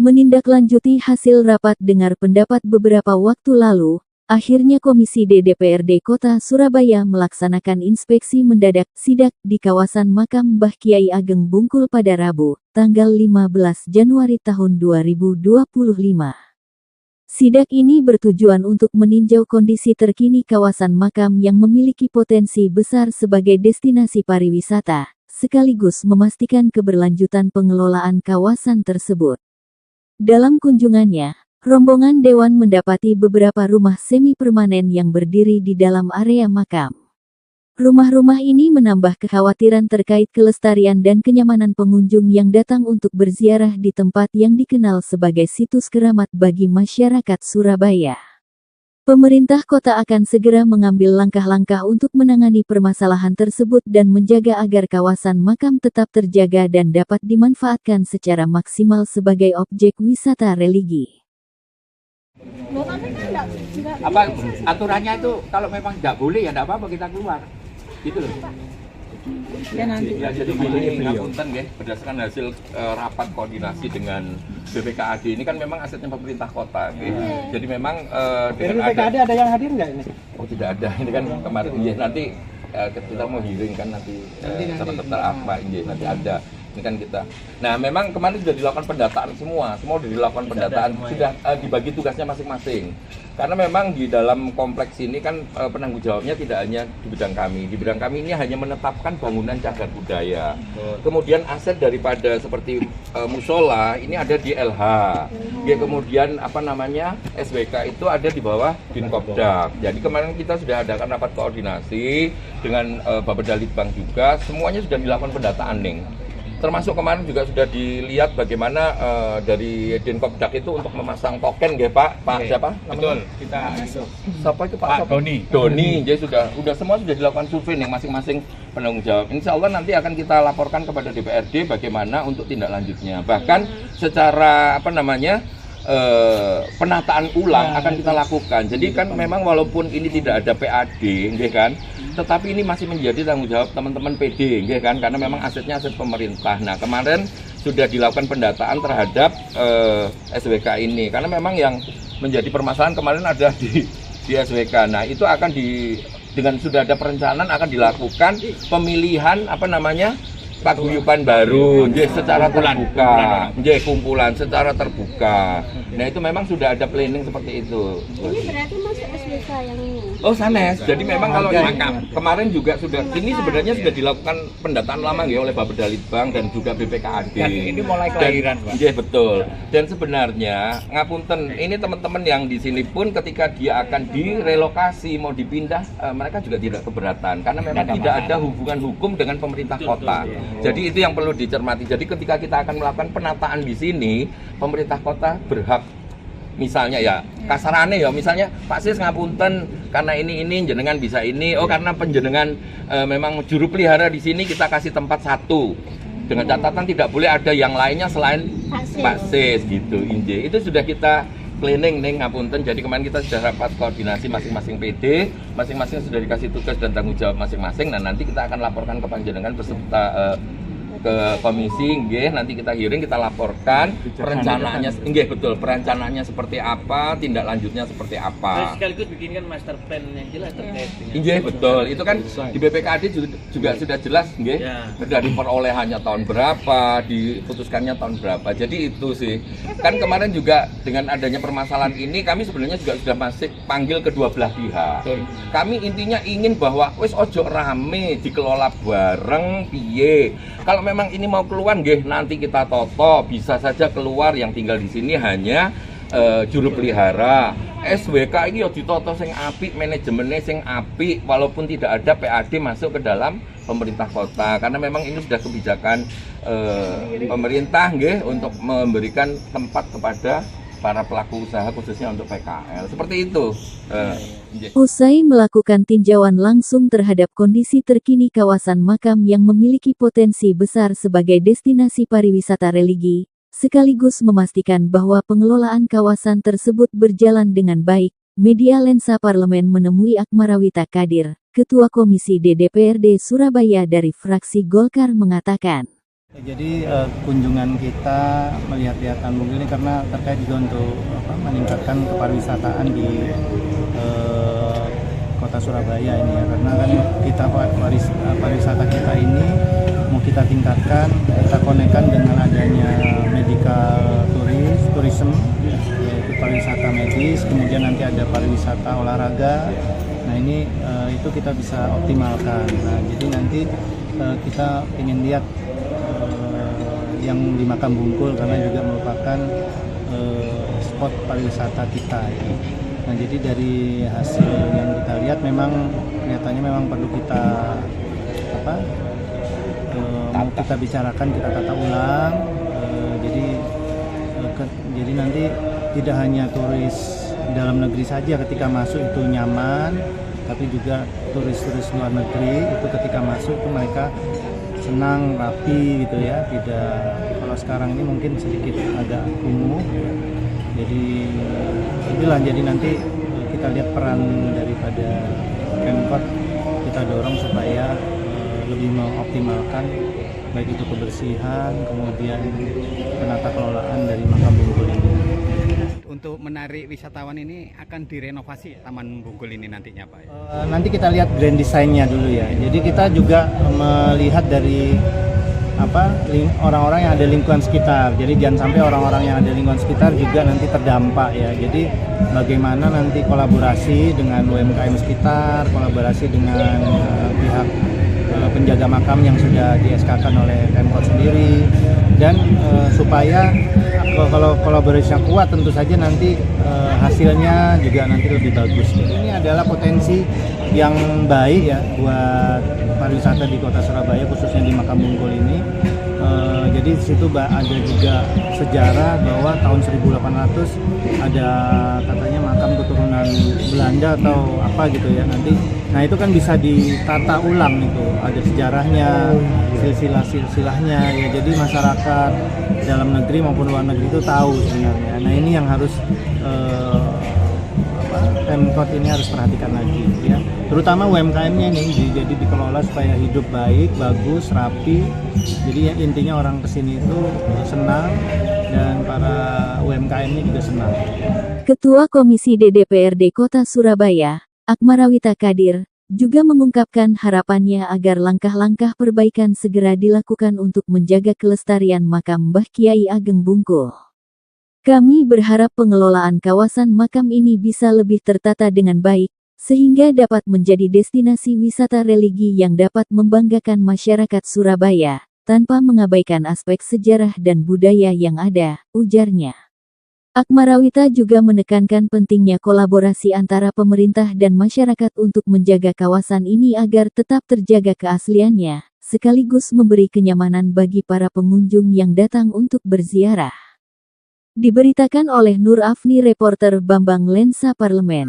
Menindaklanjuti hasil rapat dengar pendapat beberapa waktu lalu, akhirnya Komisi D DPRD Kota Surabaya melaksanakan inspeksi mendadak sidak di kawasan makam Mbah Kiai Ageng Bungkul pada Rabu, tanggal 15 Januari tahun 2025. Sidak ini bertujuan untuk meninjau kondisi terkini kawasan makam yang memiliki potensi besar sebagai destinasi pariwisata, sekaligus memastikan keberlanjutan pengelolaan kawasan tersebut. Dalam kunjungannya, rombongan dewan mendapati beberapa rumah semi permanen yang berdiri di dalam area makam. Rumah-rumah ini menambah kekhawatiran terkait kelestarian dan kenyamanan pengunjung yang datang untuk berziarah di tempat yang dikenal sebagai situs keramat bagi masyarakat Surabaya. Pemerintah kota akan segera mengambil langkah-langkah untuk menangani permasalahan tersebut dan menjaga agar kawasan makam tetap terjaga dan dapat dimanfaatkan secara maksimal sebagai objek wisata religi. Apa aturannya itu kalau memang tidak boleh ya tidak apa-apa kita keluar, gitu loh. Ya nanti. Ya, jadi gini ngapunten ya, berdasarkan hasil rapat koordinasi dengan BPKAD ini kan memang asetnya pemerintah kota, gitu. Jadi memang dari BPKAD ada yang hadir nggak ini? Oh tidak ada, ini kan kemarin ya, nanti kita mau hearing kan nanti sebentar apa ini nanti ada. Ini kan kita. Nah, memang kemarin sudah dilakukan pendataan semua sudah dilakukan pendataan, sudah dibagi tugasnya masing-masing. Karena memang di dalam kompleks ini kan penanggung jawabnya tidak hanya di bidang kami. Di bidang kami ini hanya menetapkan bangunan cagar budaya. Kemudian aset daripada seperti musola ini ada di LH. Ya, kemudian apa namanya SWK itu ada di bawah Dinkopdak. Jadi kemarin kita sudah adakan rapat koordinasi dengan Bapeda Litbang juga. Semuanya sudah dilakukan pendataan nih. Termasuk kemarin juga sudah dilihat bagaimana dari Dinkopdak itu untuk memasang token, ya Pak siapa? Betul, kita siapa itu Pak Doni. Jadi sudah semua sudah dilakukan survei nih masing-masing penanggung jawab. Insya Allah nanti akan kita laporkan kepada DPRD bagaimana untuk tindak lanjutnya. Bahkan secara penataan ulang akan kita lakukan. Jadi kan memang walaupun ini tidak ada PAD, ya kan, tetapi ini masih menjadi tanggung jawab teman-teman PD, ya kan, karena memang asetnya aset pemerintah. Nah, kemarin sudah dilakukan pendataan terhadap SWK ini, karena memang yang menjadi permasalahan kemarin ada di SWK. Nah, itu akan dengan sudah ada perencanaan akan dilakukan pemilihan paguyuban baru, secara terbuka, kumpulan secara terbuka. Nah itu memang sudah ada planning seperti itu. Ini berarti masuk SWK yang ini? Oh sanes, jadi memang kalau kemarin juga sudah, ini sebenarnya sudah dilakukan pendataan lama ya oleh Bapeda Litbang dan juga BPKAD. Dan ini mulai kelahiran Pak. Iya betul. Dan sebenarnya ngapunten, ini teman-teman yang di sini pun ketika dia akan direlokasi mau dipindah, mereka juga tidak keberatan karena memang tidak ada hubungan hukum dengan pemerintah kota. Jadi itu yang perlu dicermati. Jadi ketika kita akan melakukan penataan di sini, pemerintah kota berhak, misalnya ya kasarane ya, misalnya Pak Sis ngapunten karena ini jenengan bisa ini, karena penjenengan memang juru pelihara di sini kita kasih tempat satu. Dengan catatan tidak boleh ada yang lainnya selain Pak Sis gitu. Itu sudah kita planning nih ngapunten. Jadi kemarin kita sudah rapat koordinasi masing-masing PD, masing-masing sudah dikasih tugas dan tanggung jawab masing-masing. Nah nanti kita akan laporkan ke panjenengan beserta ke komisi, nanti kita hearing, kita laporkan perencanaannya, betul, perencanaannya seperti apa, tindak lanjutnya seperti apa. Sekaligus bikinkan master plan yang jelas terkait dengan. Betul, itu kan di BPKAD juga sudah jelas, dari perolehannya tahun berapa, diputuskannya tahun berapa. Jadi itu sih, kan kemarin juga dengan adanya permasalahan ini, kami sebenarnya juga sudah masih panggil kedua belah pihak. Kami intinya ingin bahwa wis ojo rame, dikelola bareng, piye. Kalau memang ini mau keluar, nanti kita toto, bisa saja keluar yang tinggal di sini hanya juru pelihara. SWK ini ya ditoto sing apik, manajemennya sing apik, walaupun tidak ada PAD masuk ke dalam pemerintah kota, karena memang ini sudah kebijakan pemerintah untuk memberikan tempat kepada para pelaku usaha khususnya untuk PKL. Seperti itu. Usai melakukan tinjauan langsung terhadap kondisi terkini kawasan makam yang memiliki potensi besar sebagai destinasi pariwisata religi, sekaligus memastikan bahwa pengelolaan kawasan tersebut berjalan dengan baik, Media Lensa Parlemen menemui Akmarawita Kadir, Ketua Komisi D DPRD Surabaya dari fraksi Golkar mengatakan, Jadi kunjungan kita melihat-lihat Tanbung ini karena terkait juga untuk meningkatkan kepariwisataan di kota Surabaya ini ya, karena kan kita pariwisata kita ini mau kita tingkatkan, kita konekkan dengan adanya medical tourism, yaitu pariwisata medis, kemudian nanti ada pariwisata olahraga. Nah ini itu kita bisa optimalkan. Nah jadi nanti kita ingin lihat yang di Makam Bungkul karena juga merupakan spot pariwisata kita ya. Nah jadi dari hasil yang kita lihat memang kelihatannya memang perlu kita mau kita bicarakan, kita tata ulang. Jadi nanti tidak hanya turis dalam negeri saja ketika masuk itu nyaman, tapi juga turis-turis luar negeri itu ketika masuk itu mereka senang, rapi gitu ya, tidak kalau sekarang ini mungkin sedikit agak kumuh ya. Jadi nanti kita lihat peran daripada Pemkot, kita dorong supaya lebih mengoptimalkan baik itu kebersihan, kemudian penata kelolaan dari Makam Bungkul ini. Untuk menarik wisatawan ini akan direnovasi Taman Bungkul ini nantinya Pak? Nanti kita lihat grand design-nya dulu ya. Jadi kita juga melihat dari orang-orang yang ada lingkungan sekitar. Jadi jangan sampai orang-orang yang ada lingkungan sekitar juga nanti terdampak ya. Jadi bagaimana nanti kolaborasi dengan UMKM sekitar, kolaborasi dengan pihak penjaga makam yang sudah di-SK-kan oleh Pemkot sendiri, dan supaya kalau kolaborasinya kuat tentu saja nanti hasilnya juga nanti lebih bagus. Ini adalah potensi yang baik ya buat pariwisata di kota Surabaya, khususnya di Makam Bungkul ini. Jadi di situ ada juga sejarah bahwa tahun 1800 ada katanya makam keturunan Belanda atau apa gitu ya nanti. Nah itu kan bisa ditata ulang, itu ada sejarahnya, silsilah-silsilahnya ya. Jadi masyarakat dalam negeri maupun luar negeri itu tahu sebenarnya. Nah ini yang harus Pemkot ini harus perhatikan lagi ya, terutama UMKM-nya ini jadi dikelola supaya hidup baik, bagus, rapi. Jadi intinya orang kesini itu senang dan para UMKM-nya juga senang. Ketua Komisi DPRD Kota Surabaya, Akmarawita Kadir, juga mengungkapkan harapannya agar langkah-langkah perbaikan segera dilakukan untuk menjaga kelestarian makam Mbah Kiai Ageng Bungkul. Kami berharap pengelolaan kawasan makam ini bisa lebih tertata dengan baik, sehingga dapat menjadi destinasi wisata religi yang dapat membanggakan masyarakat Surabaya, tanpa mengabaikan aspek sejarah dan budaya yang ada, ujarnya. Akmarawita juga menekankan pentingnya kolaborasi antara pemerintah dan masyarakat untuk menjaga kawasan ini agar tetap terjaga keasliannya, sekaligus memberi kenyamanan bagi para pengunjung yang datang untuk berziarah. Diberitakan oleh Nur Afni, reporter Bambang Lensa Parlemen.